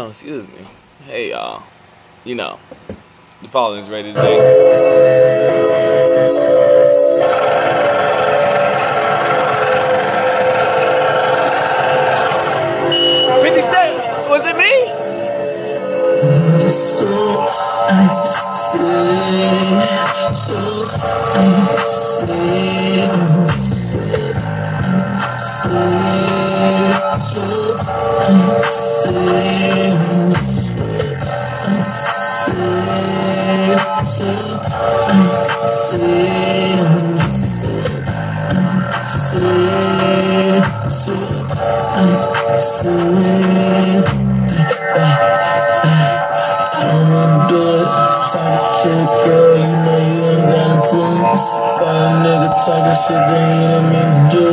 Excuse me. Hey y'all. You know, the following is rated Z. 50 Cent, was it me? Just so I girl, you know you ain't got influence. Why a nigga talking shit that he didn't mean to do? I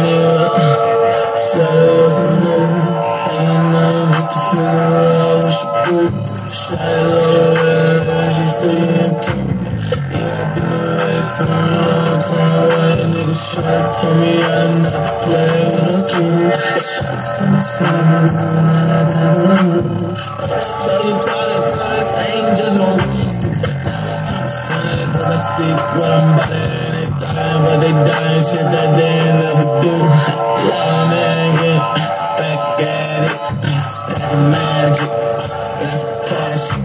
mean, what? Shawty wants to know. Ain't nothing just to figure out what she do. Shawty love her, she say you ain't too. Yeah, I've been away for a long time. Why a nigga shawty told me I'm not to play with her too. Shawty sent me swimming, and I take what I do. Tell you about it, bro, this ain't just no I speak what I'm about and they dying, but they dying shit that they ain't never do. Long man, get back at it. Stack of magic, left cash it,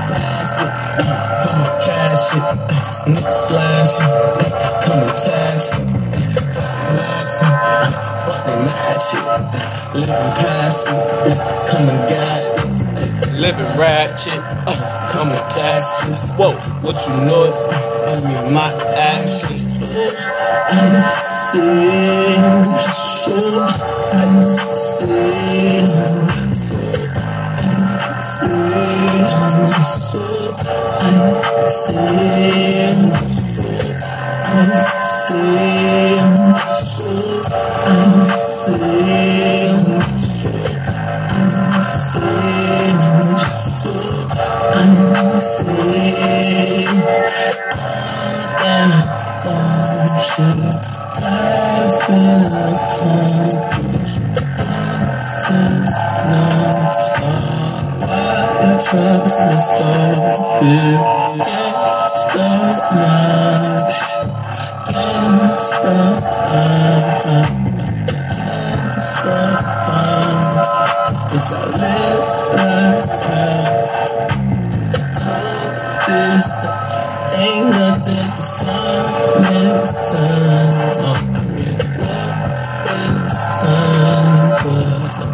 pass it, come and cash it. Niggas slash it, come and tax it. Maxin', fucking match it. Living past it, come and gas it. Living ratchet, come and cash this. whoa, What you know it, I mean my actions. I see, so I see, I've been accomplished. Non-stop. Why you trying to stop it? Can't stop now. Can't stop now. Can't stop now. If I let right now, this ain't nothing to find in time.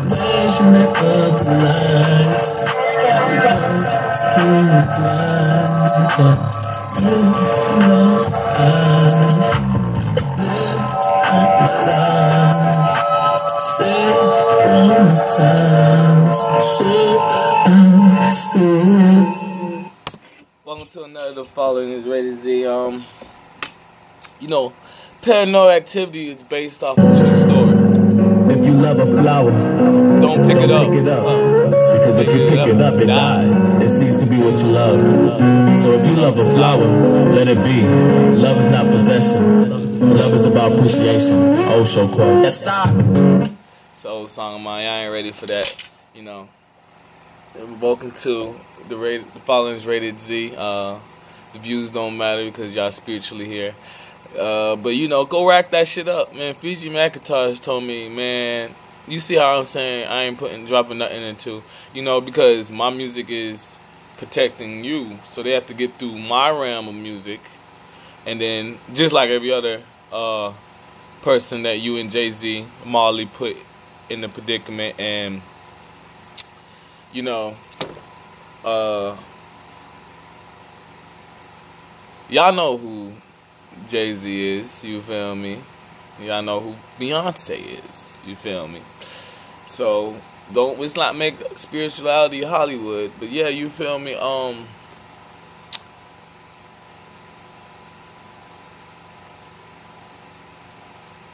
Measurement of the light. You know say one time, so welcome to another The Following is Rated Z. You know, Paranormal Activity is based off a true story. if you love a flower, Don't pick it up. Because if you pick it up, it dies. It ceases to be what you love. So if you love a flower, let it be. Love is not possession. Love is about appreciation. Old show quote. Yes, sir. So, old song of mine, I ain't ready for that. You know. Welcome to the Following is Rated Z. The views don't matter because y'all spiritually here. But you know, go rack that shit up, man. Fiji McIntosh told me, man, you see how I'm saying I ain't dropping nothing into, you know, because my music is protecting you, so they have to get through my realm of music, and then just like every other person that you and Jay-Z, Marley put in the predicament, and you know, y'all know who Jay-Z is, you feel me? Y'all know who Beyonce is, you feel me? So let's not make spirituality Hollywood, but yeah, you feel me?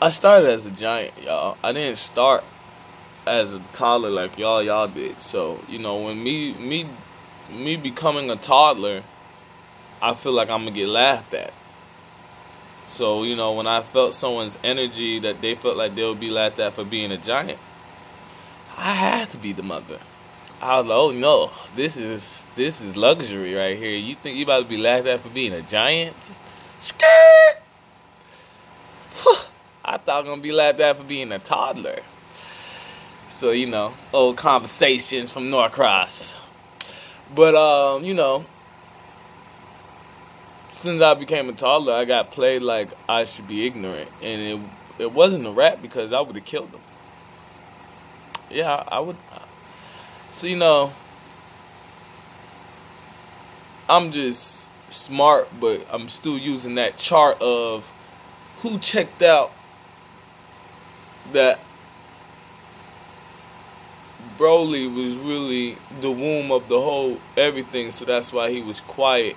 I started as a giant, y'all. I didn't start as a toddler like y'all did. So, you know, when me becoming a toddler, I feel like I'm gonna get laughed at. So, you know, when I felt someone's energy that they felt like they would be laughed at for being a giant, I had to be the mother. I was like, oh no, this is luxury right here. You think you about to be laughed at for being a giant? Skirt! I thought I was gonna be laughed at for being a toddler. So, old conversations from Norcross. But, since I became a toddler, I got played like I should be ignorant. And it wasn't a rap because I would have killed them. Yeah, I would. So, I'm just smart, but I'm still using that chart of who checked out that Broly was really the womb of the whole everything, so that's why he was quiet.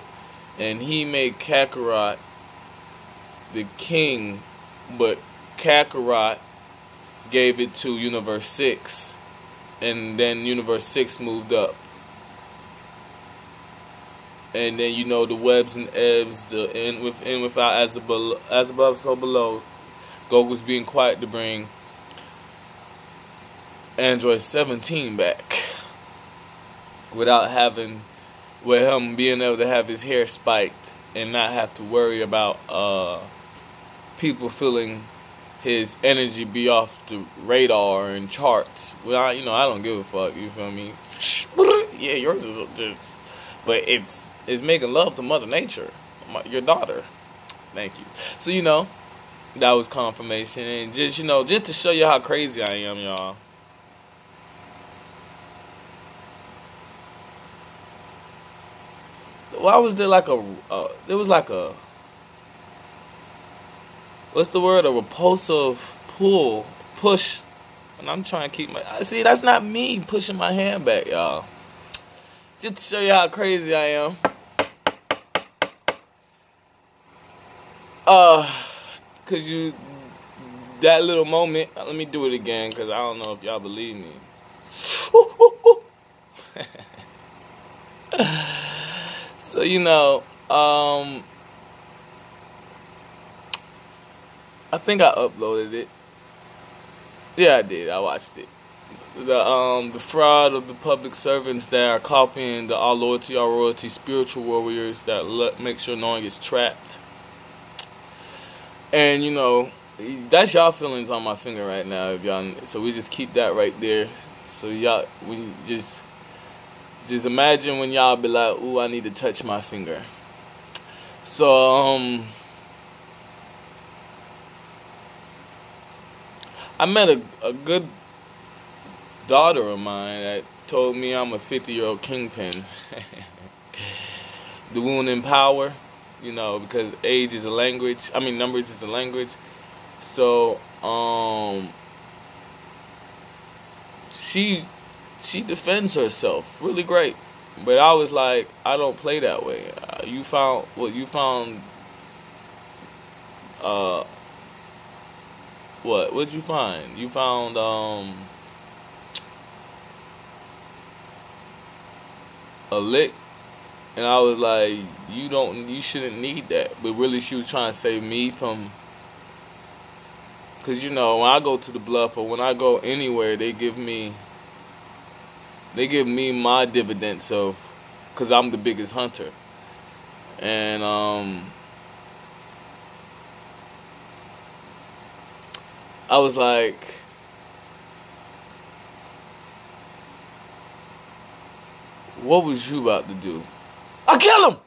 And he made Kakarot the king, but Kakarot gave it to Universe 6, and then Universe 6 moved up. And then the webs and ebbs, the in with in without, as above so below. Goku's being quiet to bring Android 17 back without with him being able to have his hair spiked and not have to worry about people feeling his energy be off the radar and charts. Well, I don't give a fuck. You feel me? Yeah, yours is just, but it's making love to Mother Nature, your daughter. Thank you. So that was confirmation, and just to show you how crazy I am, y'all. Why was there there was like a, what's the word? A repulsive push. And I'm trying to keep see, that's not me pushing my hand back, y'all. Just to show you how crazy I am. Cause that little moment, let me do it again, cause I don't know if y'all believe me. So, I think I uploaded it. Yeah, I did. I watched it. The fraud of the public servants that are copying the Our Loyalty, Our Royalty spiritual warriors that make sure no one gets trapped. And, that's y'all feelings on my finger right now. So we just keep that right there. So y'all, we just imagine when y'all be like, ooh, I need to touch my finger. So, I met a good daughter of mine that told me I'm a 50-year-old kingpin. The wound in power, because age is a language. I mean, numbers is a language. So, she defends herself really great, but I was like, I don't play that way. You found what? What'd you find? You found a lick, and I was like, you shouldn't need that. But really, she was trying to save me from. Cause when I go to the bluff or when I go anywhere, they give me my dividends cause I'm the biggest hunter. And I was like, what was you about to do? I'll kill him!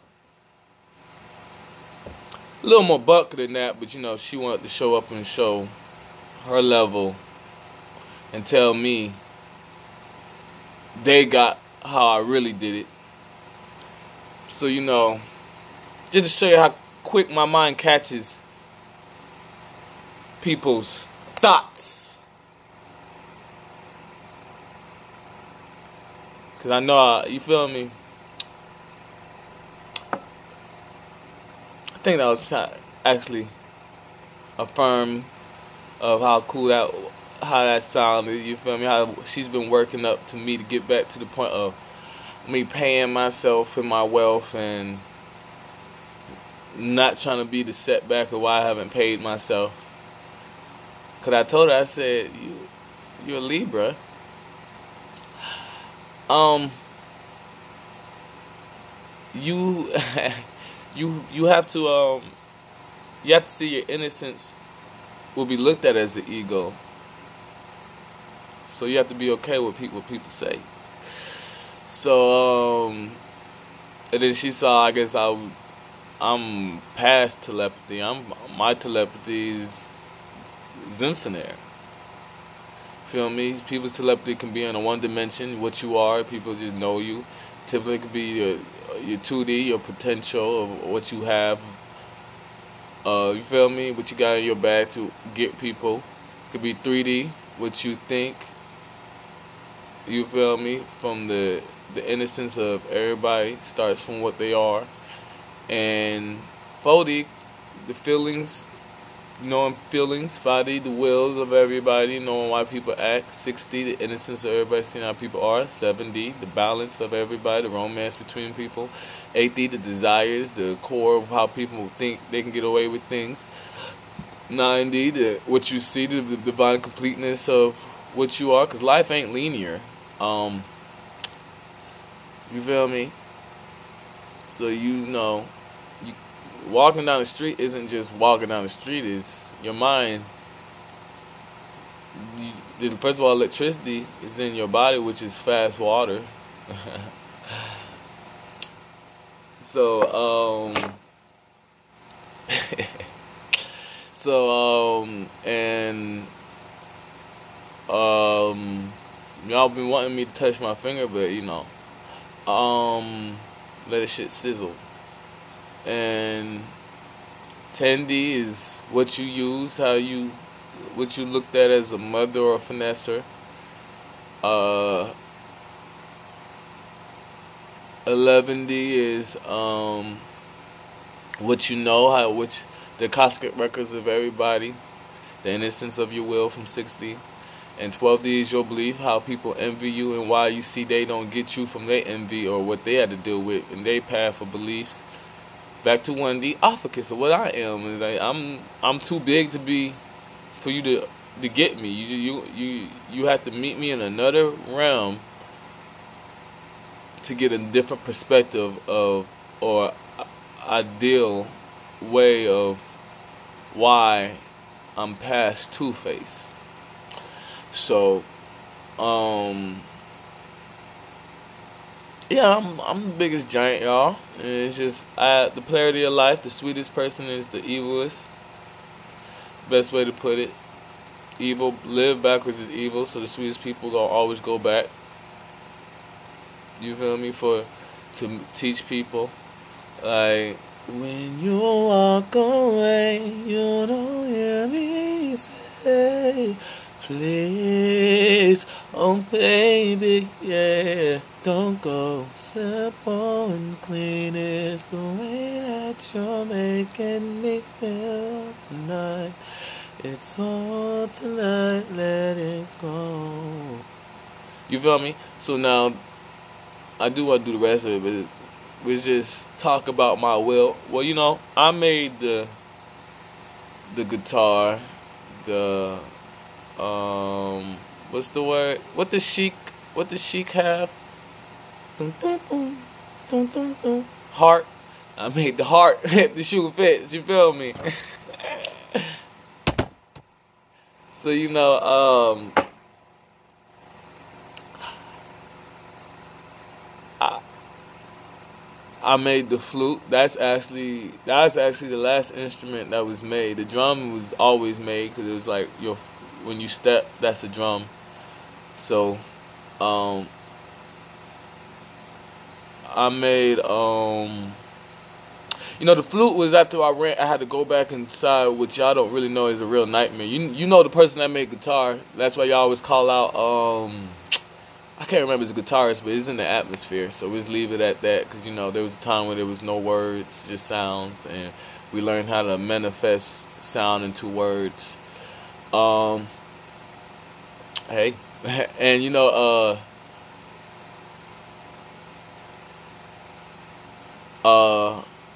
A little more buck than that, but she wanted to show up and show her level and tell me they got how I really did it. So, just to show you how quick my mind catches people's thoughts. Because I know, you feel me? I think that was actually affirm of how cool how that sounded, you feel me? How she's been working up to me to get back to the point of me paying myself and my wealth and not trying to be the setback of why I haven't paid myself. Because I told her, I said, you're a Libra. you you have to you have to see your innocence will be looked at as an ego. So you have to be okay with what people say. So and then she saw, I guess I'm past telepathy. My telepathy is infinite. Feel me? People's telepathy can be in a one dimension, what you are. People just know you. Typically, it could be your 2D, your potential of what you have. You feel me? What you got in your bag to get people. It could be 3D, what you think. You feel me? From the innocence of everybody starts from what they are. And 4D, the feelings, knowing feelings. 5D, the wills of everybody, knowing why people act. 6D, the innocence of everybody, seeing how people are. 7D, the balance of everybody, the romance between people. 8D, the desires, the core of how people think they can get away with things. 9D, what you see, the divine completeness of what you are, because life ain't linear. You feel me? So walking down the street isn't just walking down the street. It's your mind. First of all, electricity is in your body, which is fast water. So y'all been wanting me to touch my finger, but let the shit sizzle. And 10D is what you use, what you looked at as a mother or a finesser. 11D is what you know, the cosmic records of everybody, the innocence of your will from 6D. And 12D is your belief, how people envy you and why you see they don't get you from their envy or what they had to deal with in their path of beliefs. Back to 1D, opposite of what I am. Is like I'm too big for you to get me. You have to meet me in another realm to get a different perspective of or ideal way of why I'm past Two-Face. So, yeah, I'm the biggest giant, y'all. And it's just the polarity of life. The sweetest person is the evilest. Best way to put it. Evil, live backwards is evil. So the sweetest people gonna always go back. You feel me? To teach people, like, when you walk away, you don't hear me say, please, oh baby, yeah, don't go. Simple and clean is the way that you're making me feel tonight. It's all tonight, let it go. You feel me? So now, I do want to do the rest of it, but we just talk about my will. Well, I made the guitar, what's the word? What the Sheik have? Dun, dun, dun, dun, dun, dun. Heart. I made the heart. The shoe fits. You feel me? So I made the flute. That's actually the last instrument that was made. The drum was always made because it was like when you step, that's a drum. So, I made the flute was after I had to go back inside, which y'all don't really know is a real nightmare. You know the person that made guitar. That's why y'all always call out. I can't remember his guitarist, but it's in the atmosphere. So we just leave it at that because there was a time when there was no words, just sounds, and we learned how to manifest sound into words. Hey, and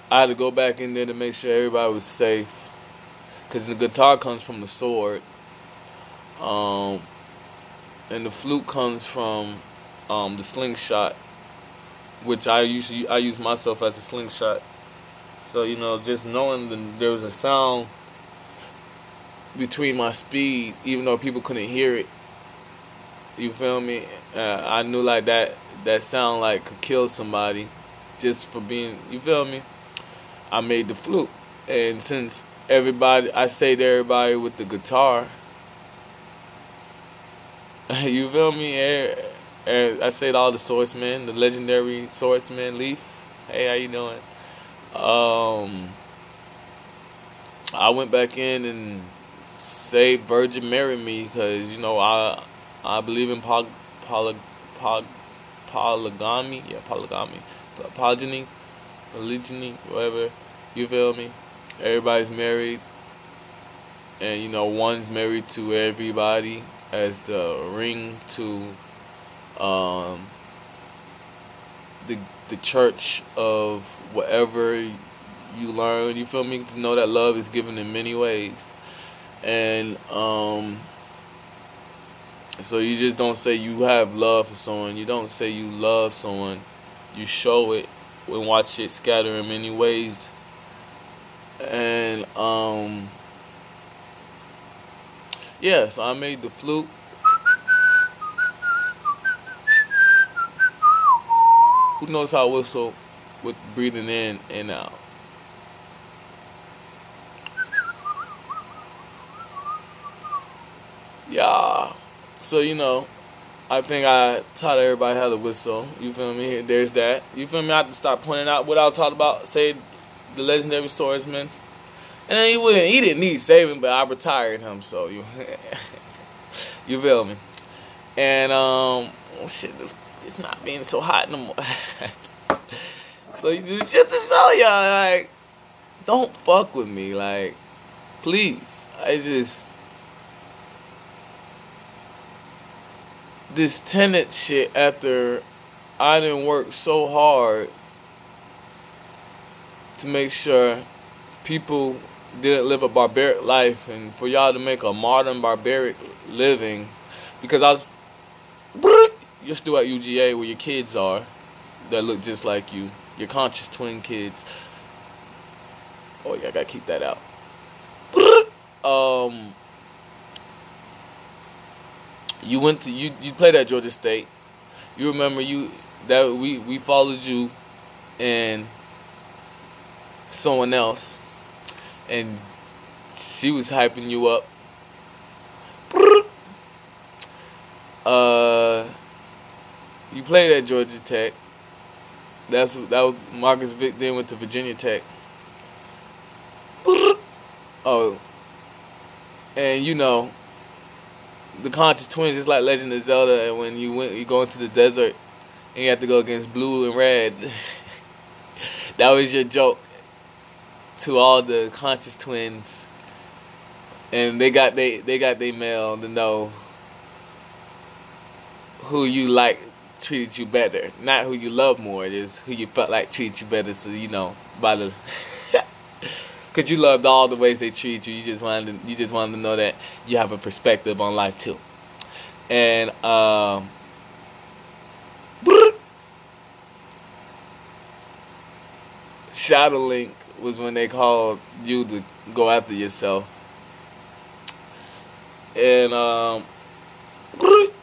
I had to go back in there to make sure everybody was safe, because the guitar comes from the sword, and the flute comes from the slingshot, which I use myself as a slingshot. So you know, just knowing there was a sound between my speed, even though people couldn't hear it. You feel me? I knew like that sound like could kill somebody just for being. You feel me? I made the flute, and since I say to everybody with the guitar, you feel me? I say to all the swordsmen, the legendary swordsman Leaf. Hey, how you doing? I went back in and say Virgin marry me, because you know I believe in polygamy, polygyny, whatever. You feel me? Everybody's married, and you know one's married to everybody as the ring to the church of whatever you learn. You feel me? To know that love is given in many ways. And so you just don't say you have love for someone. You don't say you love someone. You show it and watch it scatter in many ways. And yeah, so I made the flute. Who knows how to whistle with breathing in and out? Yeah. So, you know, I think I taught everybody how to whistle. You feel me? There's that. You feel me? I have to start pointing out what I was taught about, say, the legendary swordsman. And then he didn't need saving, but I retired him, so you feel me? And shit, it's not being so hot no more. So you do shit to show y'all, like, don't fuck with me, like, please. This tenant shit, after I didn't work so hard to make sure people didn't live a barbaric life, and for y'all to make a modern barbaric living, because you're still at UGA where your kids are that look just like you, your conscious twin kids. Oh yeah, I gotta keep that out. You went to you played at Georgia State. You remember that we followed you and someone else, and she was hyping you up. You played at Georgia Tech. That was Marcus Vick. Then went to Virginia Tech. Oh, and you know, the conscious twins, just like Legend of Zelda. And when you go into the desert and you have to go against blue and red, that was your joke to all the conscious twins, and they got their mail to know who you like treated you better, not who you love more, just who you felt like treated you better. So you know, by the because you loved all the ways they treat you, you just wanted to know that you have a perspective on life too. And Shadow Link was when they called you to go after yourself. And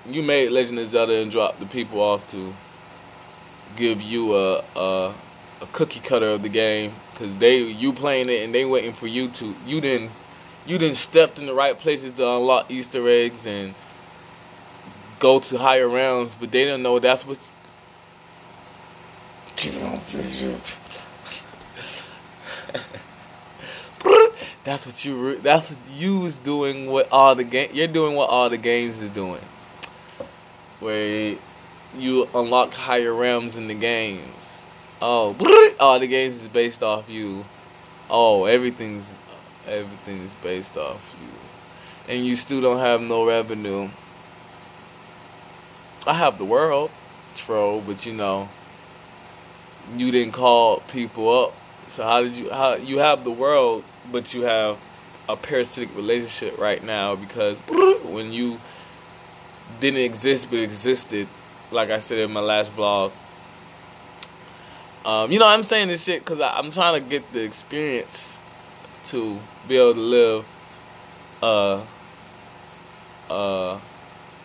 you made Legend of Zelda and dropped the people off to give you a cookie cutter of the game, because you playing it and they waiting for you to. You didn't stepped in the right places to unlock Easter eggs and go to higher rounds, but they didn't know that's what. That's what you was doing. You're doing what all the games is doing, where you unlock higher realms in the games. Oh, all the games is based off you. Oh, everything's based off you, and you still don't have no revenue. I have the world, troll, but you know, you didn't call people up. So how you have the world, but you have a parasitic relationship right now, because when you didn't exist but existed, like I said in my last vlog. You know, I'm saying this shit because I'm trying to get the experience to be able to live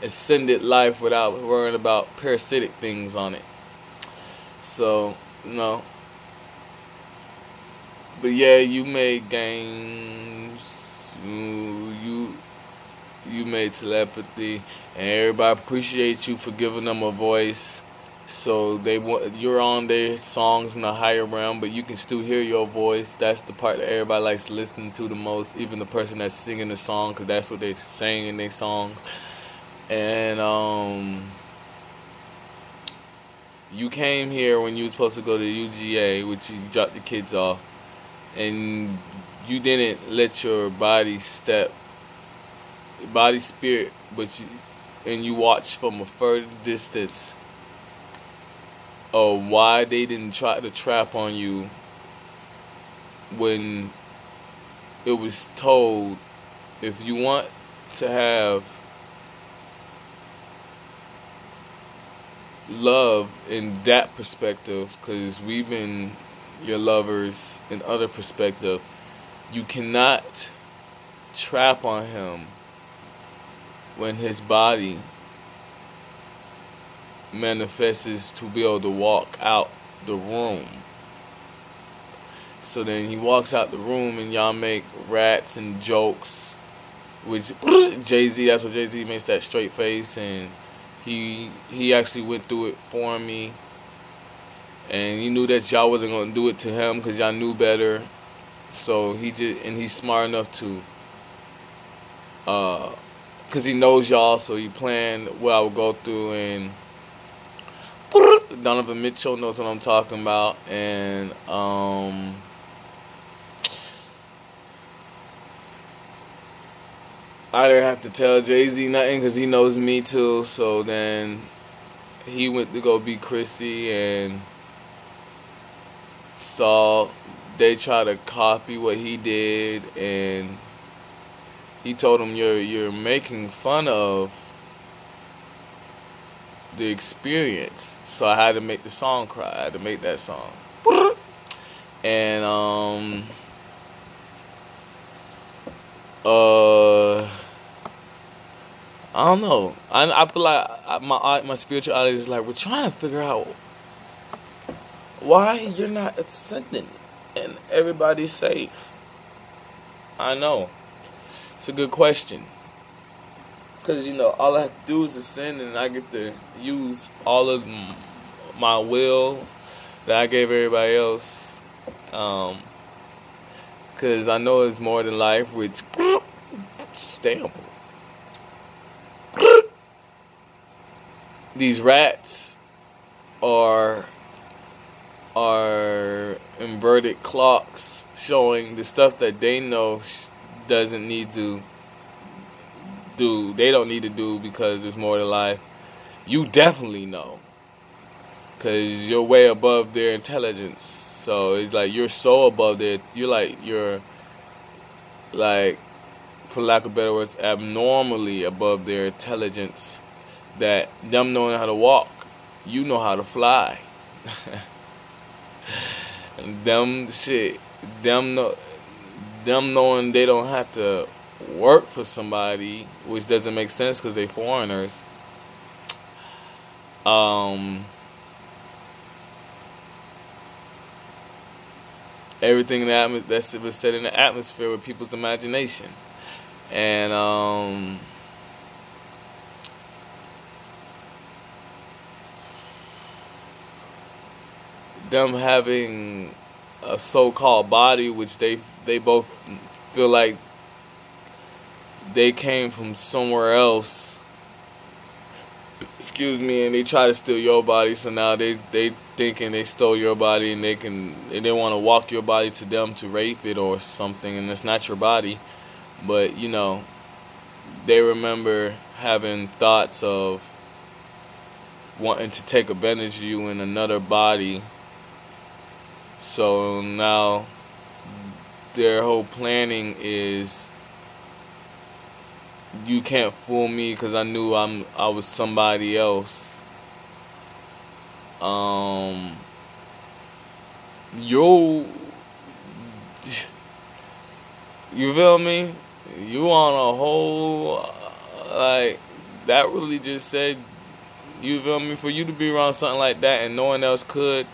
ascended life without worrying about parasitic things on it. So, you know. But yeah, you made games. You made telepathy, and everybody appreciates you for giving them a voice. So you're on their songs in a higher realm, but you can still hear your voice. That's the part that everybody likes listening to the most, even the person that's singing the song, because that's what they're saying in their songs. And you came here when you were supposed to go to UGA, which you dropped the kids off, and you didn't let your body spirit, and you watched from a further distance of why they didn't try to trap on you when it was told, if you want to have love in that perspective, because we've been your lovers in other perspective, you cannot trap on him when his body manifests to be able to walk out the room. So then he walks out the room and y'all make rats and jokes, which Jay-Z, that's what Jay-Z makes that straight face, and he actually went through it for me, and he knew that y'all wasn't gonna do it to him because y'all knew better. So he's smart enough to because he knows y'all, so he planned what I would go through, and Donovan Mitchell knows what I'm talking about, and I didn't have to tell Jay-Z nothing because he knows me too. So then he went to go be Chrissy, and saw they try to copy what he did, and he told him, you're making fun of the experience. So I had to make the song cry. I had to make that song. And I don't know. I feel like my spirituality is like, we're trying to figure out why you're not ascending and everybody's safe. I know. It's a good question. Because, you know, all I have to do is ascend, and I get to use all of my will that I gave everybody else. Because I know it's more than life, which, damn. These rats are inverted clocks showing the stuff that they know doesn't need to do. They don't need to do because there's more to life. You definitely know, because you're way above their intelligence. So it's like you're so above their, you're like, for lack of better words, abnormally above their intelligence, that them knowing how to walk, you know how to fly. Them knowing they don't have to work for somebody, which doesn't make sense because they foreigners. Everything in the atmosphere, that was set in the atmosphere with people's imagination, and them having a so-called body, which they both feel like they came from somewhere else, excuse me, and they try to steal your body. So now they thinking they stole your body, and they want to walk your body to them to rape it or something, and it's not your body. But you know, they remember having thoughts of wanting to take advantage of you in another body. So now their whole planning is, you can't fool me because I knew I was somebody else. You feel me? You on a whole, like, that really just said, you feel me? For you to be around something like that and no one else could,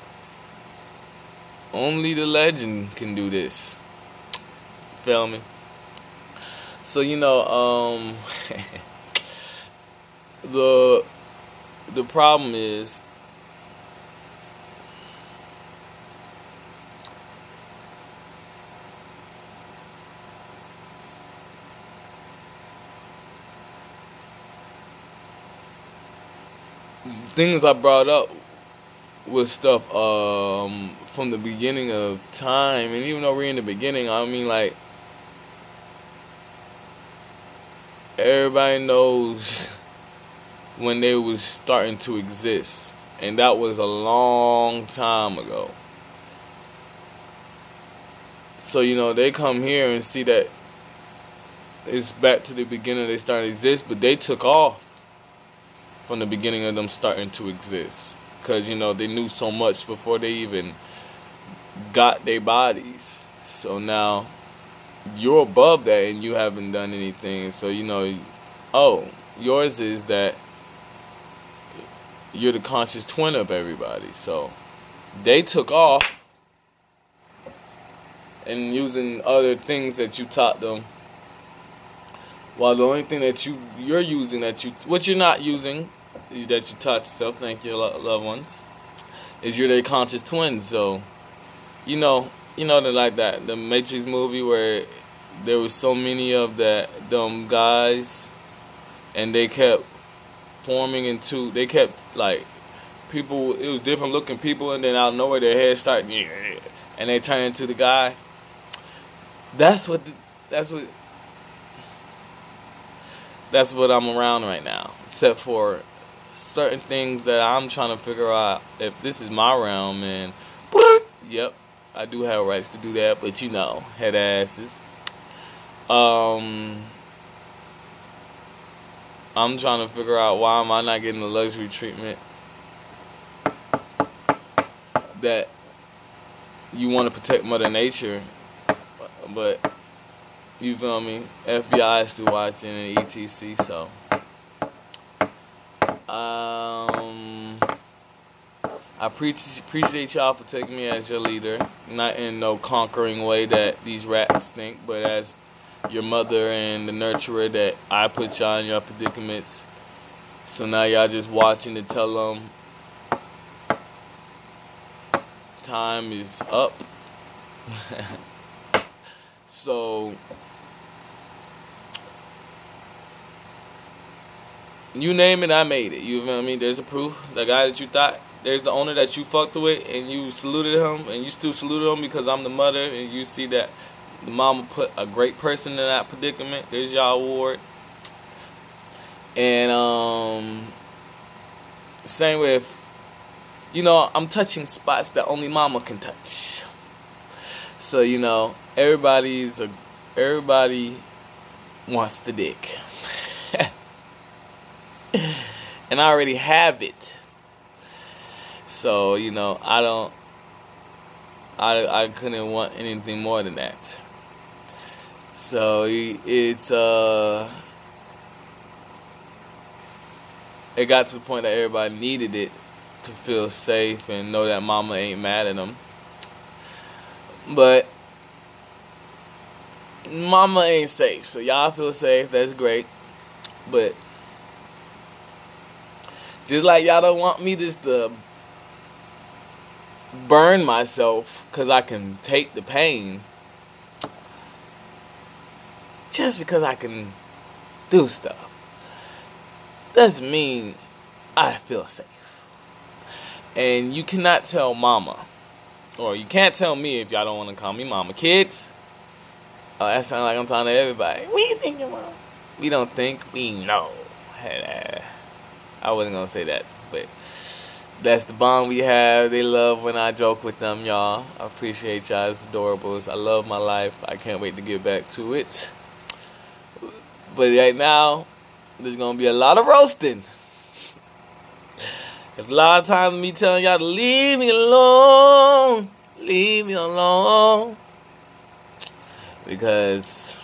only the legend can do this. Feel me? So, you know, the problem is, things I brought up with stuff from the beginning of time, and even though we're in the beginning, I mean, like, everybody knows when they was starting to exist, and that was a long time ago. So, you know, they come here and see that it's back to the beginning they started to exist, but they took off from the beginning of them starting to exist, because, you know, they knew so much before they even got their bodies. So now you're above that and you haven't done anything. So, you know, oh, yours is that you're the conscious twin of everybody. So they took off and using other things that you taught them, while the only thing that you're using, what you're not using, that you taught yourself, thank you, loved ones, is you're their conscious twin. So, you know that, like that, the Matrix movie where there was so many of them guys, and they kept forming into, they kept, like, people, it was different looking people, and then out of nowhere their heads start, and they turn into the guy. That's what I'm around right now, except for certain things that I'm trying to figure out if this is my realm, and yep, I do have rights to do that, but you know, head asses. I'm trying to figure out why am I not getting the luxury treatment that you want to protect Mother Nature, but you feel me? FBI is still watching and etc. So, I appreciate y'all for taking me as your leader, not in no conquering way that these rats think, but as your mother and the nurturer that I put y'all in your predicaments. So now y'all just watching to tell them time is up. So, you name it, I made it. You feel me? There's a proof. The guy that you thought, there's the owner that you fucked with, and you saluted him, and you still saluted him because I'm the mother, and you see that the mama put a great person in that predicament. There's y'all award. And same with, you know, I'm touching spots that only mama can touch. So, you know, everybody wants the dick. And I already have it. So, you know, I couldn't want anything more than that. So it's it got to the point that everybody needed it to feel safe and know that mama ain't mad at them. But mama ain't safe, so y'all feel safe. That's great. But just like y'all don't want me just to burn myself because I can take the pain, just because I can do stuff doesn't mean I feel safe. And you cannot tell mama, or you can't tell me if y'all don't want to call me mama. Kids, that sounds like I'm talking to everybody. What you think, your mom? We don't think, we know. I wasn't going to say that, but that's the bond we have. They love when I joke with them, y'all. I appreciate y'all. It's adorable. I love my life. I can't wait to get back to it. But right now, there's going to be a lot of roasting. There's a lot of times me telling y'all to leave me alone. Leave me alone. Because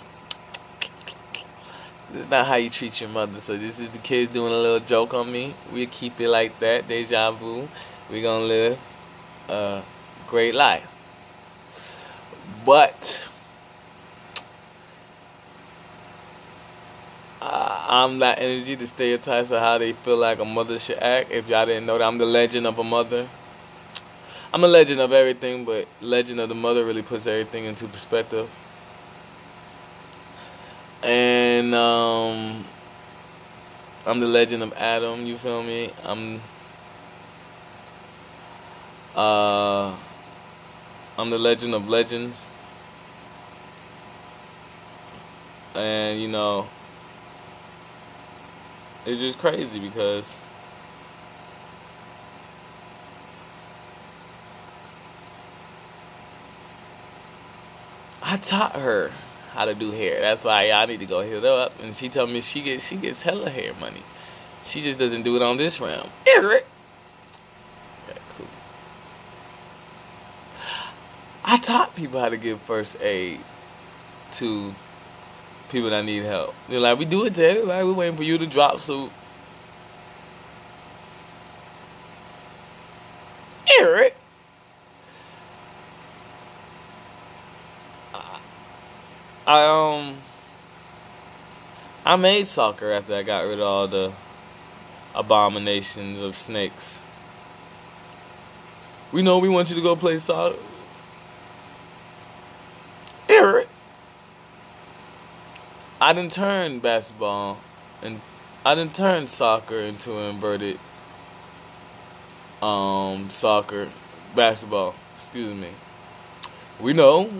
this is not how you treat your mother. So this is the kids doing a little joke on me. We'll keep it like that. Deja vu. We're going to live a great life. But I'm that energy, the stereotypes of how they feel like a mother should act. If y'all didn't know that, I'm the legend of a mother. I'm a legend of everything, but legend of the mother really puts everything into perspective. And I'm the legend of Adam, you feel me? I'm the legend of Legendz. And, you know, it's just crazy because I taught her how to do hair. That's why y'all need to go hit her up. And she told me she gets hella hair money. She just doesn't do it on this realm. Eric. Okay, cool. I taught people how to give first aid to people that need help. They're like, we do it to everybody. We're waiting for you to drop so. Eric. I made soccer after I got rid of all the abominations of snakes. We know we want you to go play soccer. Eric. I done turned basketball and I done turned soccer into an inverted basketball. Excuse me. We know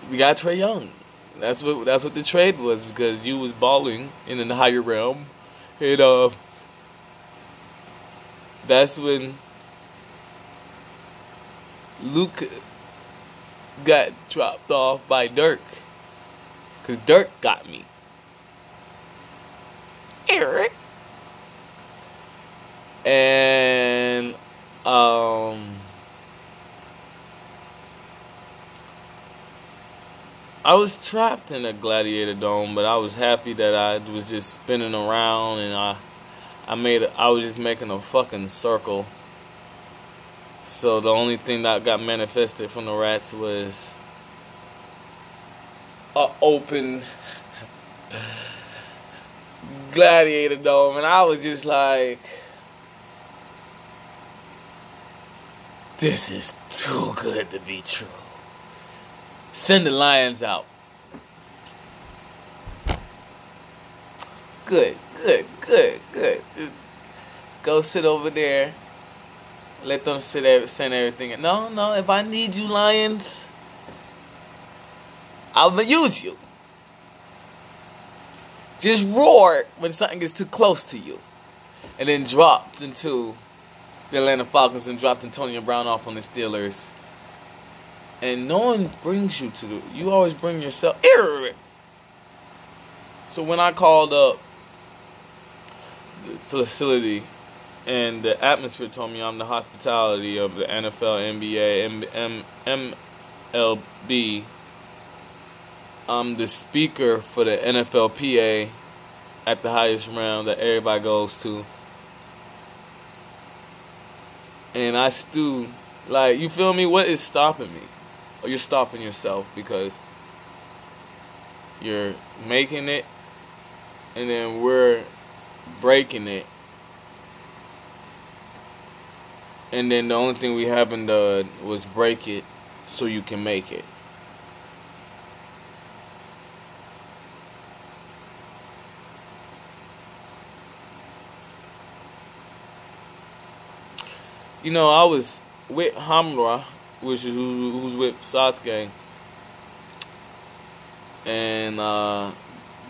we got Trae Young. That's what the trade was, because you was balling in the higher realm. And that's when Luke got dropped off by Dirk. Cause Dirk got me. Eric. And I was trapped in a gladiator dome, but I was happy that I was just spinning around, and I was just making a fucking circle. So the only thing that got manifested from the rats was a open gladiator dome, and I was just like, this is too good to be true. Send the lions out. Good. Go sit over there. Let them send everything. No, if I need you, lions, I'm going to use you. Just roar when something gets too close to you. And then dropped into the Atlanta Falcons and dropped Antonio Brown off on the Steelers. And no one brings you to you always bring yourself. So when I called up the facility and the atmosphere told me I'm the hospitality of the NFL, NBA, MLB, I'm the speaker for the NFLPA at the highest round that everybody goes to. And I stew, like, you feel me? What is stopping me? Or you're stopping yourself because you're making it and then we're breaking it. And then the only thing we haven't done was break it so you can make it. You know, I was with Hamra, which is who's with Sasuke, and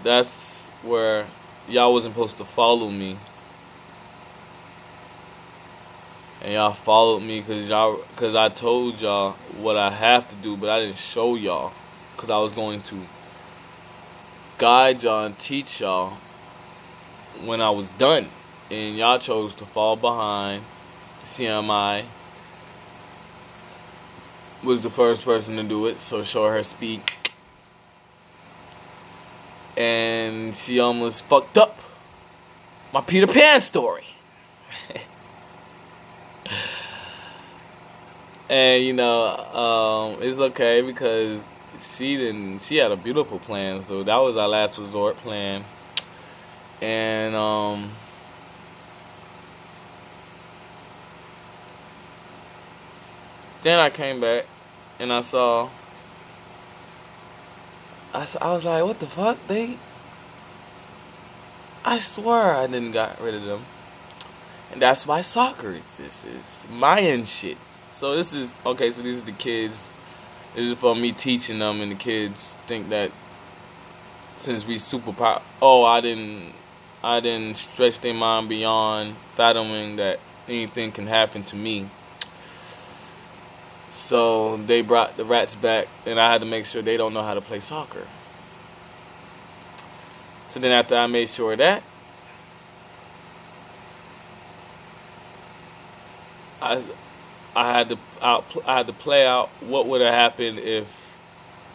that's where y'all wasn't supposed to follow me, and y'all followed me because I told y'all what I have to do, but I didn't show y'all because I was going to guide y'all and teach y'all when I was done. and y'all chose to fall behind. CMI was the first person to do it, so show her speed. And she almost fucked up my Peter Pan story. And it's okay because she had a beautiful plan, so that was our last resort plan. And then I came back and I saw, I was like, what the fuck? I swear I didn't got rid of them. And that's why soccer exists. It's Mayan shit. So this is, okay, so these are the kids. This is for me teaching them, and the kids think that since we super pop, I didn't stretch their mind beyond fathoming that anything can happen to me. So they brought the rats back, and I had to make sure they don't know how to play soccer. So then after I made sure of that, I had to play out what would have happened if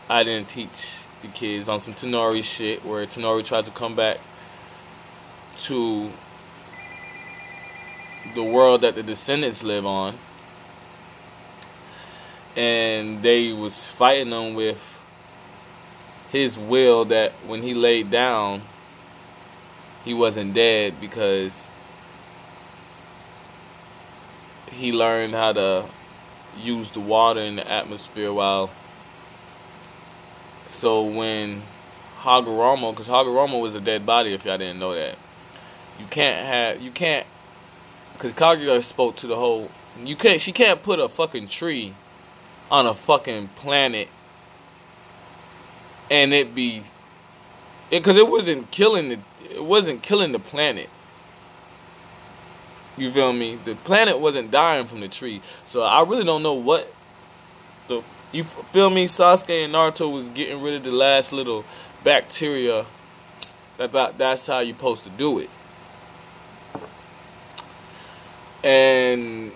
I didn't teach the kids on some Tenori shit, where Tenori tried to come back to the world that the descendants live on, and they was fighting them with his will that when he laid down, he wasn't dead because he learned how to use the water in the atmosphere so when Hagoromo, because Hagoromo was a dead body if y'all didn't know that. Because Kaguya spoke to the whole, she can't put a fucking tree on a fucking planet and because it wasn't killing the planet. You feel me? The planet wasn't dying from the tree. So I really don't know what you feel me? Sasuke and Naruto was getting rid of the last little bacteria. That's how you're supposed to do it. And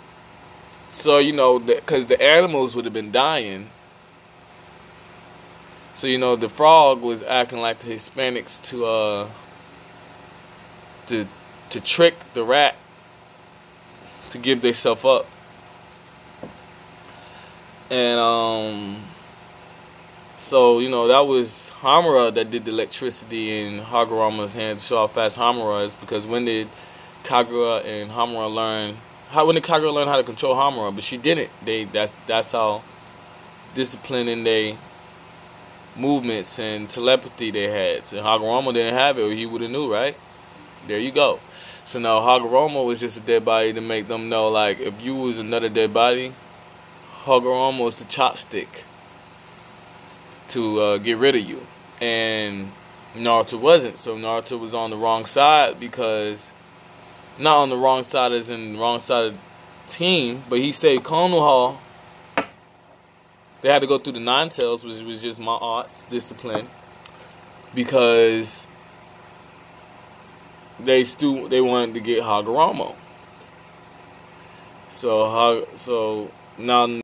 so, because the animals would have been dying. So, the frog was acting like the Hispanics to trick the rat to give themselves up. And so that was Hamura that did the electricity in Hagoromo's hand to show how fast Hamura is. Because when did Kagura and Hamura learn? When did Kagura learn how to control Hamura? But she didn't. That's how disciplined in they movements and telepathy they had. So Hagoromo didn't have it, or he would have knew, right? There you go. So now Hagoromo was just a dead body to make them know, like, if you was another dead body, Hagoromo was the chopstick to get rid of you. And Naruto wasn't. So Naruto was on the wrong side, because not on the wrong side as in the wrong side of the team, but he saved Konoha. They had to go through the Nine Tails, which was just my arts discipline, because they wanted to get Hagoromo. So now